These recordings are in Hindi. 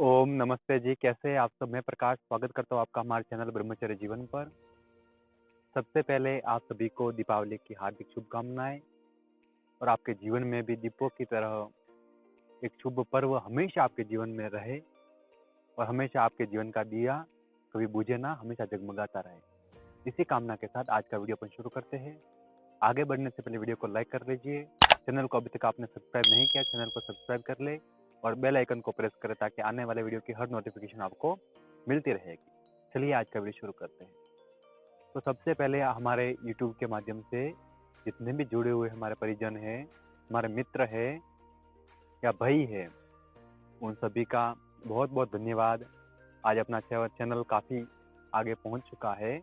ओम नमस्ते जी, कैसे हैं आप सब? मैं प्रकाश स्वागत करता हूँ आपका हमारे चैनल ब्रह्मचर्य जीवन पर। सबसे पहले आप सभी को दीपावली की हार्दिक शुभकामनाएं और आपके जीवन में भी दीपों की तरह एक शुभ पर्व हमेशा आपके जीवन में रहे और हमेशा आपके जीवन का दिया कभी बुझे ना, हमेशा जगमगाता रहे। इसी कामना के साथ आज का वीडियो अपन शुरू करते हैं। आगे बढ़ने से पहले वीडियो को लाइक कर लीजिए। चैनल को अभी तक आपने सब्सक्राइब नहीं किया, चैनल को सब्सक्राइब कर ले और बेल आइकन को प्रेस करें ताकि आने वाले वीडियो की हर नोटिफिकेशन आपको मिलती रहेगी। चलिए आज का वीडियो शुरू करते हैं। तो सबसे पहले हमारे यूट्यूब के माध्यम से जितने भी जुड़े हुए हमारे परिजन हैं, हमारे मित्र हैं या भाई हैं, उन सभी का बहुत बहुत धन्यवाद। आज अपना चैनल काफ़ी आगे पहुंच चुका है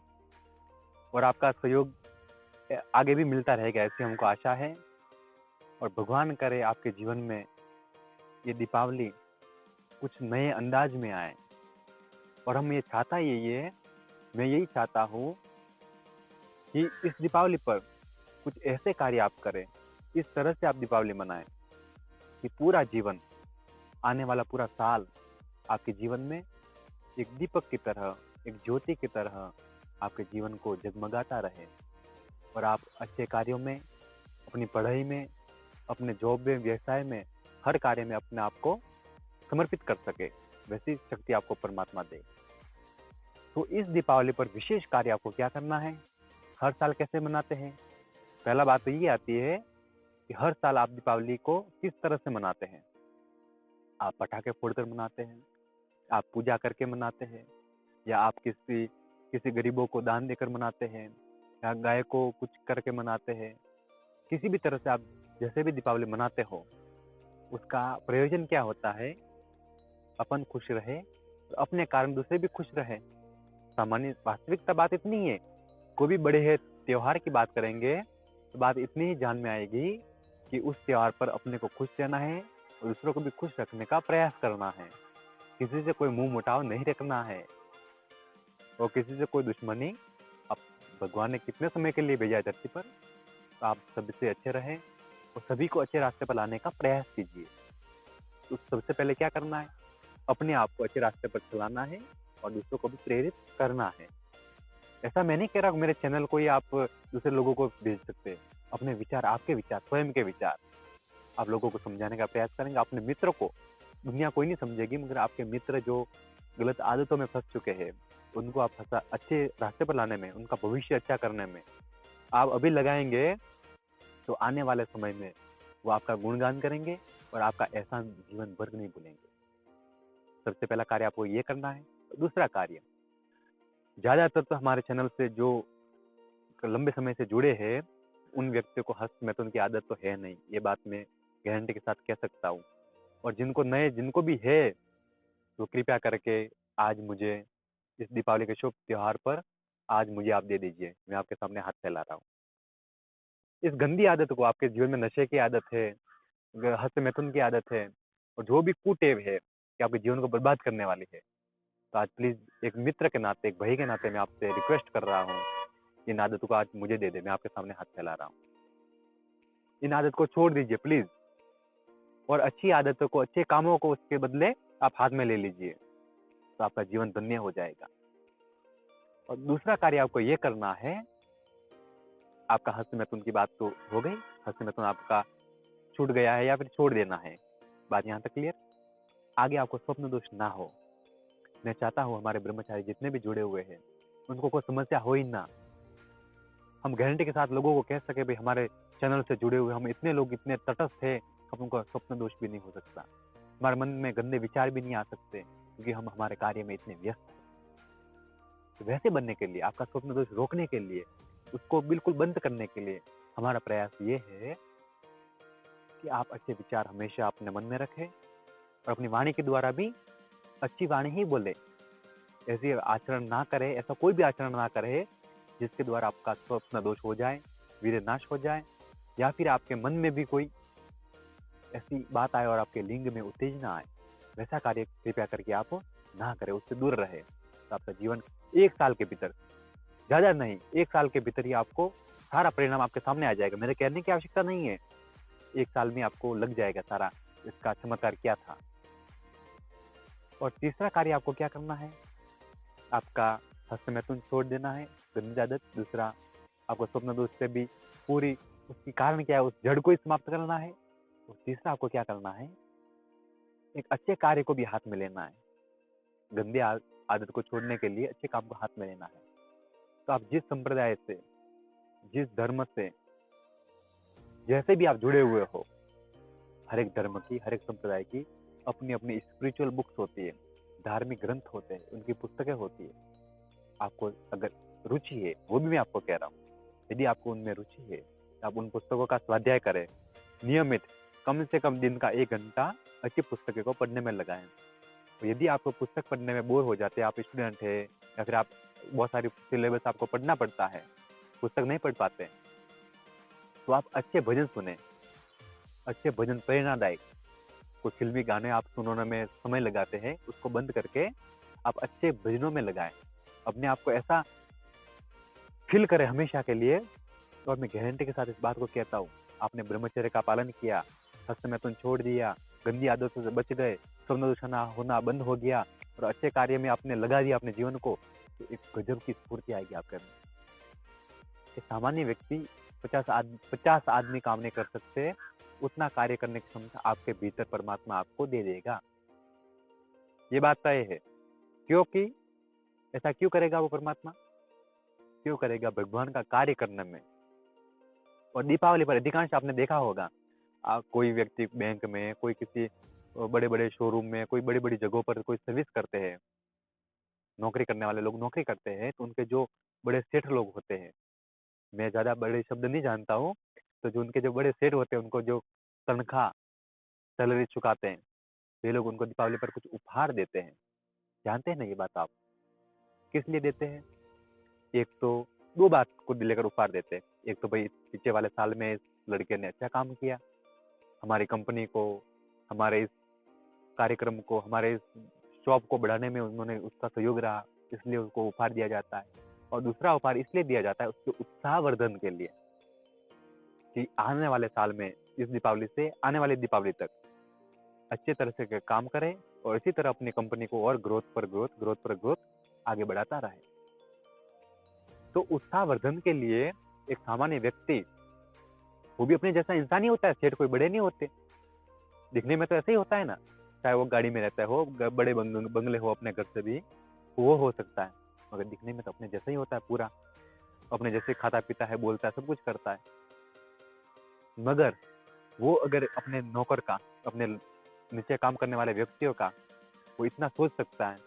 और आपका सहयोग आगे भी मिलता रहेगा, ऐसी हमको आशा है। और भगवान करे आपके जीवन में ये दीपावली कुछ नए अंदाज में आए और हम ये चाहता यही है, मैं यही चाहता हूँ कि इस दीपावली पर कुछ ऐसे कार्य आप करें, इस तरह से आप दीपावली मनाएं कि पूरा जीवन, आने वाला पूरा साल आपके जीवन में एक दीपक की तरह, एक ज्योति की तरह आपके जीवन को जगमगाता रहे और आप अच्छे कार्यों में, अपनी पढ़ाई में, अपने जॉब में, व्यवसाय में, हर कार्य में अपने आप को समर्पित कर सके, वैसी शक्ति आपको परमात्मा दे। तो इस दीपावली पर विशेष कार्य आपको क्या करना है, हर साल कैसे मनाते हैं? पहला बात तो ये आती है कि हर साल आप दीपावली को किस तरह से मनाते हैं। आप पटाखे फोड़कर मनाते हैं, आप पूजा करके मनाते हैं, या आप किसी किसी गरीबों को दान देकर मनाते हैं, या गाय को कुछ करके मनाते हैं। किसी भी तरह से आप जैसे भी दीपावली मनाते हो, उसका प्रयोजन क्या होता है? अपन खुश रहे और अपने कारण दूसरे भी खुश रहे। सामान्य वास्तविकता बात इतनी है, कोई भी बड़े है त्योहार की बात करेंगे तो बात इतनी ही जान में आएगी कि उस त्योहार पर अपने को खुश रहना है और दूसरों को भी खुश रखने का प्रयास करना है। किसी से कोई मुंह मुटाव नहीं रखना है और किसी से कोई दुश्मनी। अब भगवान ने कितने समय के लिए भेजा है धरती पर, तो आप सबसे अच्छे रहें और सभी को अच्छे रास्ते पर लाने का प्रयास कीजिए। तो सबसे पहले क्या करना है? अपने आप को अच्छे रास्ते पर चलाना है और दूसरों को भी प्रेरित करना है। ऐसा मैं नहीं कह रहा मेरे चैनल को ही आप दूसरे लोगों को भेज सकते हैं। अपने विचार, आपके विचार, स्वयं के विचार आप लोगों को समझाने का प्रयास करेंगे। अपने मित्र को, दुनिया कोई नहीं समझेगी, मगर आपके मित्र जो गलत आदतों में फंस चुके हैं, उनको आप अच्छे रास्ते पर लाने में, उनका भविष्य अच्छा करने में आप अभी लगाएंगे तो आने वाले समय में वो आपका गुणगान करेंगे और आपका एहसान जीवन भर नहीं भूलेंगे। सबसे पहला कार्य आपको ये करना है। दूसरा कार्य, ज्यादातर तो हमारे चैनल से जो लंबे समय से जुड़े हैं, उन व्यक्तियों को हस्त मैथुन की आदत तो है नहीं, ये बात मैं गारंटी के साथ कह सकता हूँ। और जिनको भी है, तो कृपया करके आज मुझे इस दीपावली के शुभ त्योहार पर आज मुझे आप दे दीजिए। मैं आपके सामने हाथ फैला रहा हूँ। इस गंदी आदत को, आपके जीवन में नशे की आदत है, हस्त मैथुन की आदत है और जो भी कुटेव है कि आपके जीवन को बर्बाद करने वाली है, तो आज प्लीज एक मित्र के नाते, एक भाई के नाते मैं आपसे रिक्वेस्ट कर रहा हूँ, इन आदतों को आज मुझे दे दे। मैं आपके सामने हाथ फैला रहा हूँ। इन आदत को छोड़ दीजिए प्लीज और अच्छी आदतों को, अच्छे कामों को उसके बदले आप हाथ में ले लीजिए, तो आपका जीवन धन्य हो जाएगा। और दूसरा कार्य आपको ये करना है, आपका हस्त मैथुन की बात तो हो गई, हस्त मैथुन आपका छूट गया है या फिर छोड़ देना है, बात यहाँ तक क्लियर। आगे आपको स्वप्न दोष ना हो। मैं चाहता हूँ हमारे ब्रह्मचारी जितने भी जुड़े हुए हैं, उनको कोई समस्या हो ही ना। हम गारंटी के साथ लोगों को कह सके भाई हमारे चैनल से जुड़े हुए हम इतने लोग इतने तटस्थ है, हमको स्वप्न दोष भी नहीं हो सकता, हमारे मन में गंदे विचार भी नहीं आ सकते, क्योंकि हम हमारे कार्य में इतने व्यस्त हैं। तो वैसे बनने के लिए, आपका स्वप्न दोष रोकने के लिए, उसको बिल्कुल बंद करने के लिए हमारा प्रयास ये है कि आप अच्छे विचार हमेशा अपने मन में रखें और अपनी वाणी के द्वारा भी अच्छी वाणी ही बोले। ऐसे आचरण ना करे, ऐसा कोई भी आचरण ना करे जिसके द्वारा आपका स्वप्न दोष हो जाए, वीर्य नाश हो जाए, या फिर आपके मन में भी कोई ऐसी बात आए और आपके लिंग में उत्तेजना आए। वैसा कार्य कृपया करके आप ना करें, उससे दूर रहे। तो आपका जीवन एक साल के भीतर, ज्यादा नहीं, एक साल के भीतर ही आपको सारा परिणाम आपके सामने आ जाएगा। मेरे कहने की आवश्यकता नहीं है, एक साल में आपको लग जाएगा सारा इसका चमत्कार क्या था। और तीसरा कार्य आपको क्या करना है, आपका हस्तमैथुन छोड़ देना है, गंदी आदत। दूसरा, आपको स्वप्न दोष से भी पूरी उसकी कारण क्या है, उस जड़ को ही समाप्त करना है। और तीसरा, आपको क्या करना है, एक अच्छे कार्य को भी हाथ में लेना है। गंदी आदत को छोड़ने के लिए अच्छे काम को हाथ में लेना है। तो आप जिस संप्रदाय से, जिस धर्म से, जैसे भी आप जुड़े हुए हो, हर एक धर्म की, हर एक संप्रदाय की अपनी अपनी स्पिरिचुअल बुक्स होती है, धार्मिक ग्रंथ होते हैं, उनकी पुस्तकें होती है। आपको अगर रुचि है, वो भी मैं आपको कह रहा हूँ, यदि आपको उनमें रुचि है तो आप उन पुस्तकों का स्वाध्याय करें नियमित, कम से कम दिन का 1 घंटा अच्छी पुस्तकों को पढ़ने में लगाएं। तो यदि आपको पुस्तक पढ़ने में बोर हो जाते हैं, आप स्टूडेंट है या फिर आप बहुत सारी सिलेबस आपको पढ़ना पड़ता है, पुस्तक नहीं पढ़ पाते, तो आप अच्छे भजन सुने, अच्छे भजन प्रेरणादायक। कुछ फिल्मी गाने आप सुनने में समय लगाते हैं, उसको बंद करके आप अच्छे भजनों में लगाएं, अपने आप को ऐसा फील करें हमेशा के लिए। और मैं गारंटी के साथ इस बात को कहता हूँ, आपने ब्रह्मचर्य का पालन किया, हस्तमैथुन छोड़ दिया, गंदी आदतों से बच गए, स्वप्न होना बंद हो गया और अच्छे कार्य में आपने लगा दिया अपने जीवन को, तो एक गजब की स्फूर्ति आएगी आपके अंदर। सामान्य व्यक्ति 50 आदमी काम नहीं कर सकते, उतना कार्य करने की क्षमता आपके भीतर परमात्मा आपको दे देगा। ये बात तय है। क्योंकि ऐसा क्यों करेगा वो परमात्मा, क्यों करेगा, भगवान का कार्य करने में। और दीपावली पर अधिकांश आपने देखा होगा, कोई व्यक्ति बैंक में, कोई किसी बड़े बड़े शोरूम में, कोई बड़ी बड़ी जगहों पर कोई सर्विस करते हैं, नौकरी करने वाले लोग नौकरी करते हैं, तो उनके जो बड़े सेठ लोग होते हैं, मैं ज़्यादा बड़े शब्द नहीं जानता हूँ, तो जो उनके जो बड़े सेठ होते हैं, उनको जो तनख्वाह सैलरी चुकाते हैं, ये लोग उनको दीपावली पर कुछ उपहार देते हैं। जानते हैं ना ये बात आप, किस लिए देते हैं? एक तो 2 बात को लेकर उपहार देते हैं। एक तो भाई पिछले वाले साल में इस लड़के ने अच्छा काम किया, हमारी कंपनी को, हमारे इस कार्यक्रम को, हमारे इस शॉप को बढ़ाने में उन्होंने उसका सहयोग रहा, इसलिए उसको उपहार दिया जाता है। और दूसरा उपहार इसलिए दिया जाता है उसके उत्साहवर्धन के लिए, कि आने वाले साल में इस दीपावली से आने वाली दीपावली तक अच्छे तरह से काम करें और इसी तरह अपनी कंपनी को और ग्रोथ पर ग्रोथ आगे बढ़ाता रहे। तो उत्साहवर्धन के लिए एक सामान्य व्यक्ति, वो भी अपने जैसा इंसान ही होता है, सेठ कोई बड़े नहीं होते, दिखने में तो ऐसे ही होता है ना, चाहे वो गाड़ी में रहता हो, बड़े बंगले हो अपने घर से भी, वो हो सकता है, मगर दिखने में तो अपने जैसा ही होता है, पूरा अपने जैसे खाता पीता है, बोलता है, सब कुछ करता है। मगर वो अगर अपने नौकर का, अपने नीचे काम करने वाले व्यक्तियों का, वो इतना सोच सकता है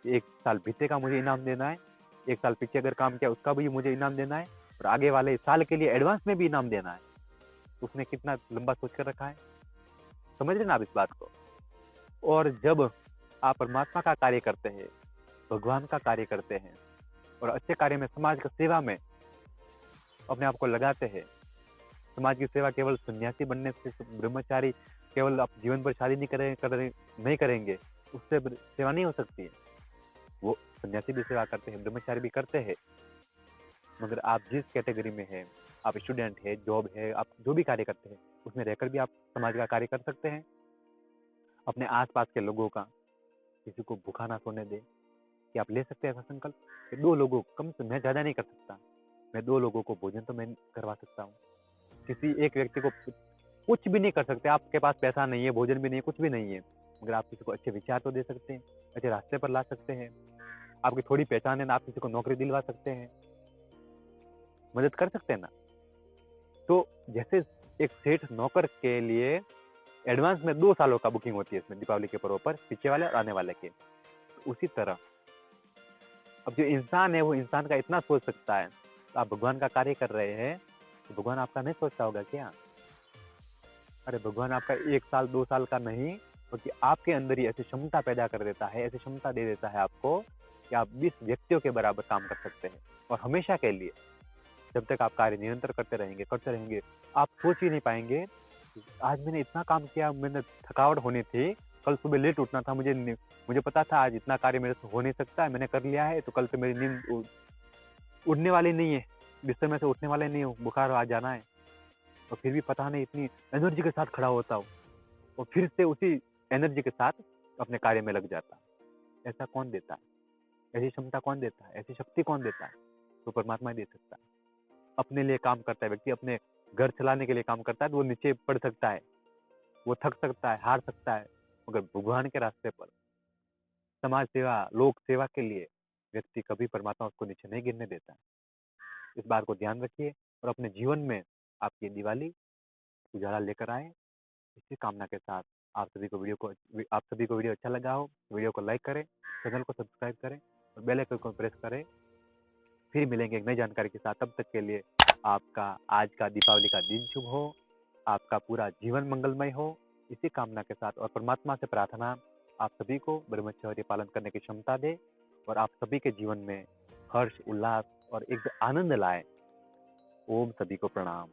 कि 1 साल पीछे का मुझे इनाम देना है, 1 साल पीछे अगर काम किया उसका भी मुझे इनाम देना है, और आगे वाले साल के लिए एडवांस में भी इनाम देना है। तो उसने कितना लंबा सोच कर रखा है, समझ रहे ना आप इस बात को। और जब आप परमात्मा का कार्य करते हैं, भगवान का कार्य करते हैं और अच्छे कार्य में, समाज की सेवा में अपने आप को लगाते हैं, समाज की सेवा केवल सन्यासी बनने से, ब्रह्मचारी केवल आप जीवन पर शादी नहीं करेंगे उससे सेवा नहीं हो सकती है। वो सन्यासी भी सेवा करते हैं, ब्रह्मचारी भी करते हैं, मगर आप जिस कैटेगरी में है, आप स्टूडेंट है, जॉब है, आप जो भी कार्य करते हैं उसमें रहकर भी आप समाज का कार्य कर सकते हैं। अपने आसपास के लोगों का, किसी को भूखा ना सोने दे, कि आप ले सकते हैं ऐसा संकल्प कि 2 लोगों, कम से मैं ज़्यादा नहीं कर सकता, मैं 2 लोगों को भोजन तो मैं करवा सकता हूँ। किसी एक व्यक्ति को कुछ भी नहीं कर सकते, आपके पास पैसा नहीं है, भोजन भी नहीं है, कुछ भी नहीं है, मगर आप किसी को अच्छे विचार तो दे सकते हैं, अच्छे रास्ते पर ला सकते हैं। आपकी थोड़ी पहचान है ना, आप किसी को नौकरी दिलवा सकते हैं, मदद कर सकते हैं ना। तो जैसे एक सेठ नौकर के लिए एडवांस में 2 सालों का बुकिंग होती है इसमें, दीपावली के पर्व पर, पीछे वाले और आने वाले के, तो उसी तरह अब जो इंसान है वो इंसान का इतना सोच सकता है। तो आप भगवान का कार्य कर रहे हैं, तो भगवान आपका नहीं सोचता होगा क्या? अरे भगवान आपका 1 साल 2 साल का नहीं, क्योंकि आपके अंदर ही ऐसी क्षमता पैदा कर देता है, ऐसी क्षमता दे देता है आपको कि आप 20 व्यक्तियों के बराबर काम कर सकते हैं, और हमेशा के लिए। जब तक आप कार्य निरंतर करते रहेंगे, आप सोच ही नहीं पाएंगे आज मैंने इतना काम किया, मैंने थकावट होनी थी, कल सुबह लेट उठना था, मुझे पता था आज इतना कार्य मेरे से हो नहीं सकता है, मैंने कर लिया है, तो कल से मेरी नींद उड़ने वाली नहीं है, बिस्तर में से उठने वाले नहीं हो, बुखार आ जाना है, और फिर भी पता नहीं इतनी एनर्जी के साथ खड़ा होता हूँ, और फिर से उसी एनर्जी के साथ अपने कार्य में लग जाता। ऐसा कौन देता है? ऐसी क्षमता कौन देता है? ऐसी शक्ति कौन देता है? तो परमात्मा ही दे सकता है। अपने लिए काम करता है व्यक्ति, अपने घर चलाने के लिए काम करता है तो वो नीचे पड़ सकता है, वो थक सकता है, हार सकता है, मगर भगवान के रास्ते पर समाज सेवा, लोक सेवा के लिए व्यक्ति कभी परमात्मा उसको नीचे नहीं गिरने देता है। इस बात को ध्यान रखिए और अपने जीवन में आपकी दिवाली उजाला लेकर आए। इसी कामना के साथ आप सभी को वीडियो अच्छा लगा हो, वीडियो को लाइक करें, चैनल को सब्सक्राइब करें और बेल आइकन को प्रेस करें। फिर मिलेंगे एक नई जानकारी के साथ। तब तक के लिए आपका आज का दीपावली का दिन शुभ हो, आपका पूरा जीवन मंगलमय हो, इसी कामना के साथ और परमात्मा से प्रार्थना आप सभी को ब्रह्मचर्य पालन करने की क्षमता दे और आप सभी के जीवन में हर्ष, उल्लास और एक आनंद लाए। ओम सभी को प्रणाम।